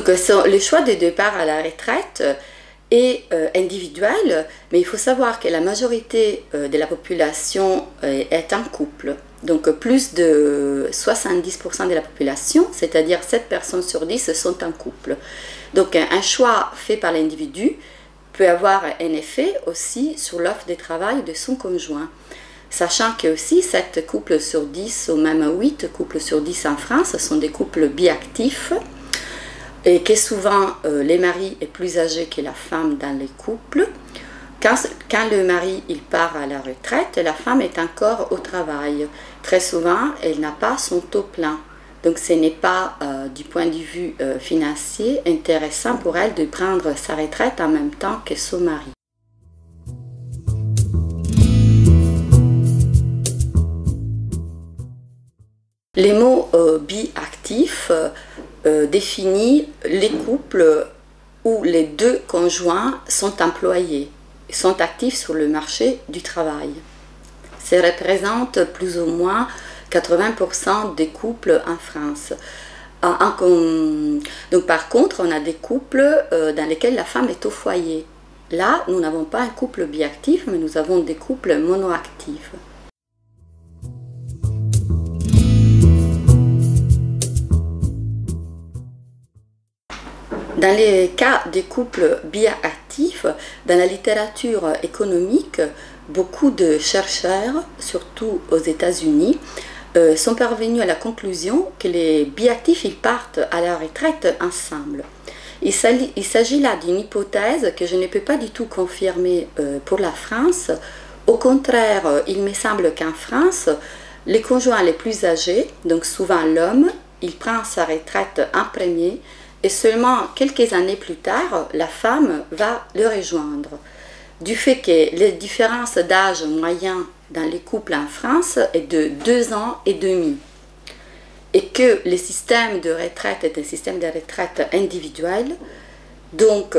Donc le choix de départ à la retraite est individuel, mais il faut savoir que la majorité de la population est en couple. Donc plus de 70% de la population, c'est-à-dire 7 personnes sur 10 sont en couple. Donc un choix fait par l'individu peut avoir un effet aussi sur l'offre de travail de son conjoint. Sachant que aussi 7 couples sur 10 ou même 8 couples sur 10 en France sont des couples biactifs et que souvent les maris est plus âgé que la femme dans les couples. Quand le mari il part à la retraite, la femme est encore au travail. Très souvent, elle n'a pas son taux plein. Donc ce n'est pas du point de vue financier intéressant pour elle de prendre sa retraite en même temps que son mari. Les mots biactifs définissent les couples où les deux conjoints sont employés, sont actifs sur le marché du travail. Ça représente plus ou moins 80% des couples en France. Donc par contre, on a des couples dans lesquels la femme est au foyer. Là, nous n'avons pas un couple biactif, mais nous avons des couples monoactifs. Dans les cas des couples biactifs, dans la littérature économique, beaucoup de chercheurs, surtout aux États-Unis, sont parvenus à la conclusion que les biactifs ils partent à la retraite ensemble. Il s'agit là d'une hypothèse que je ne peux pas du tout confirmer pour la France. Au contraire, il me semble qu'en France, les conjoints les plus âgés, donc souvent l'homme, il prend sa retraite en premier et seulement quelques années plus tard, la femme va le rejoindre. Du fait que les différences d'âge moyen dans les couples en France est de 2 ans et demi et que le système de retraite est un système de retraite individuel, donc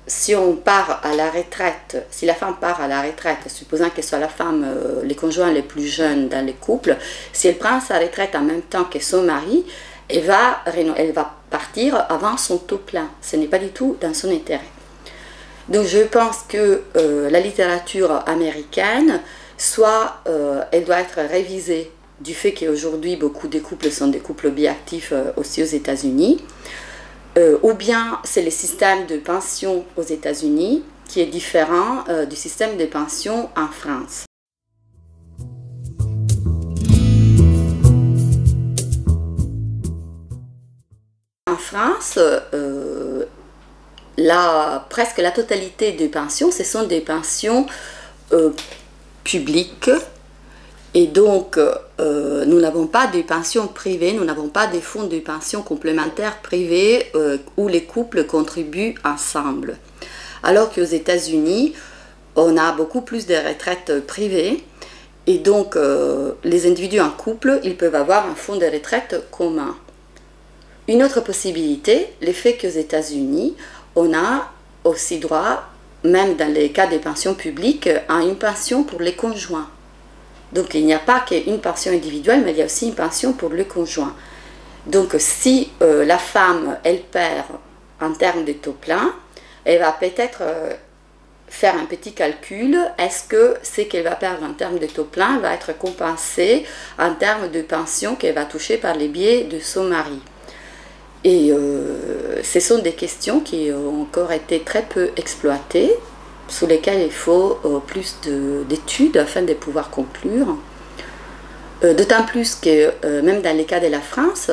si on part à la retraite, si la femme part à la retraite, supposant qu'elle soit la femme, les conjoints les plus jeunes dans les couples, si elle prend sa retraite en même temps que son mari, elle va partir avant son taux plein. Ce n'est pas du tout dans son intérêt. Donc je pense que la littérature américaine, soit elle doit être révisée du fait qu'aujourd'hui beaucoup de couples sont des couples biactifs aussi aux États-Unis, ou bien c'est le système de pension aux États-Unis qui est différent du système de pension en France. En France, presque la totalité des pensions, ce sont des pensions publiques et donc nous n'avons pas de pensions privées, nous n'avons pas des fonds de pension complémentaires privés où les couples contribuent ensemble. Alors qu'aux États-Unis, on a beaucoup plus de retraites privées et donc les individus en couple, ils peuvent avoir un fonds de retraite commun. Une autre possibilité, le fait qu'aux États-Unis, on a aussi droit, même dans les cas des pensions publiques, à une pension pour les conjoints. Donc il n'y a pas qu'une pension individuelle, mais il y a aussi une pension pour le conjoint. Donc si la femme, elle perd en termes de taux plein, elle va peut-être faire un petit calcul, est-ce que ce qu'elle va perdre en termes de taux plein va être compensé en termes de pension qu'elle va toucher par les biais de son mari. Et ce sont des questions qui ont encore été très peu exploitées, sur lesquelles il faut plus d'études afin de pouvoir conclure. D'autant plus que, même dans les cas de la France,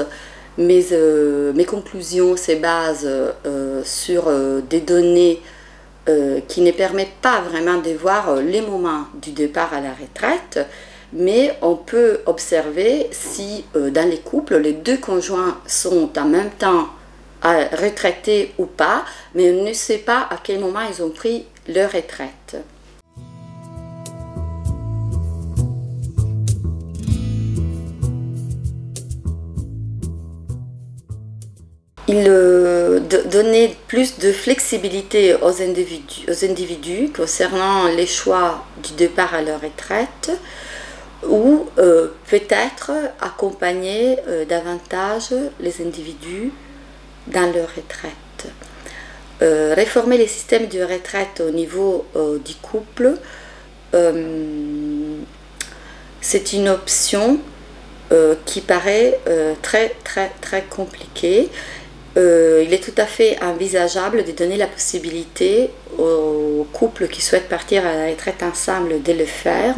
mes conclusions se basent sur des données qui ne permettent pas vraiment de voir les moments du départ à la retraite, mais on peut observer si dans les couples, les deux conjoints sont en même temps retraités ou pas, mais on ne sait pas à quel moment ils ont pris leur retraite. Il donnait plus de flexibilité aux individus concernant les choix du départ à leur retraite, ou peut-être accompagner davantage les individus dans leur retraite. Réformer les systèmes de retraite au niveau du couple, c'est une option qui paraît très compliquée. Il est tout à fait envisageable de donner la possibilité aux couples qui souhaitent partir à la retraite ensemble de le faire.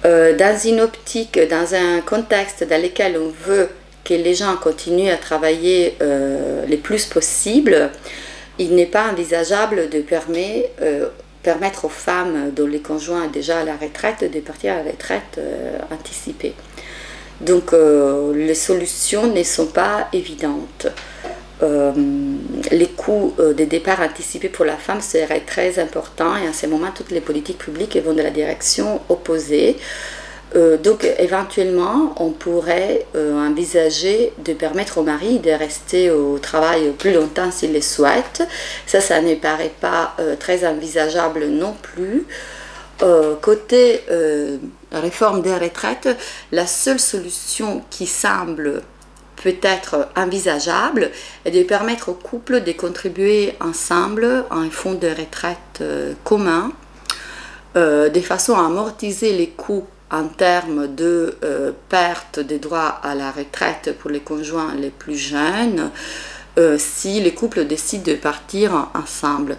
Dans une optique, dans un contexte dans lequel on veut que les gens continuent à travailler le plus possible, il n'est pas envisageable de permettre aux femmes dont les conjoints sont déjà à la retraite de partir à la retraite anticipée. Donc les solutions ne sont pas évidentes. Les coûts de départ anticipés pour la femme seraient très importants et en ce moment toutes les politiques publiques vont dans la direction opposée. Donc éventuellement on pourrait envisager de permettre au mari de rester au travail plus longtemps s'il le souhaite. Ça ne paraît pas très envisageable non plus. Côté réforme des retraites, la seule solution qui semble peut-être envisageable est de permettre aux couples de contribuer ensemble à un fonds de retraite commun de façon à amortiser les coûts en termes de perte des droits à la retraite pour les conjoints les plus jeunes si les couples décident de partir ensemble.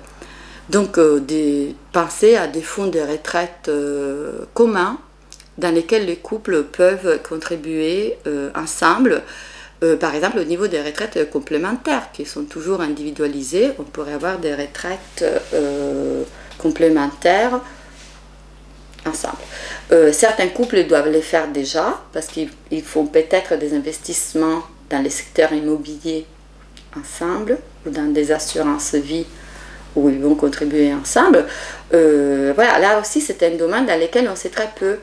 Donc de penser à des fonds de retraite communs dans lesquels les couples peuvent contribuer ensemble. Par exemple, au niveau des retraites complémentaires qui sont toujours individualisées, on pourrait avoir des retraites complémentaires ensemble. Certains couples doivent les faire déjà parce qu'ils font peut-être des investissements dans les secteurs immobiliers ensemble ou dans des assurances vie où ils vont contribuer ensemble. Voilà, là aussi c'est un domaine dans lequel on sait très peu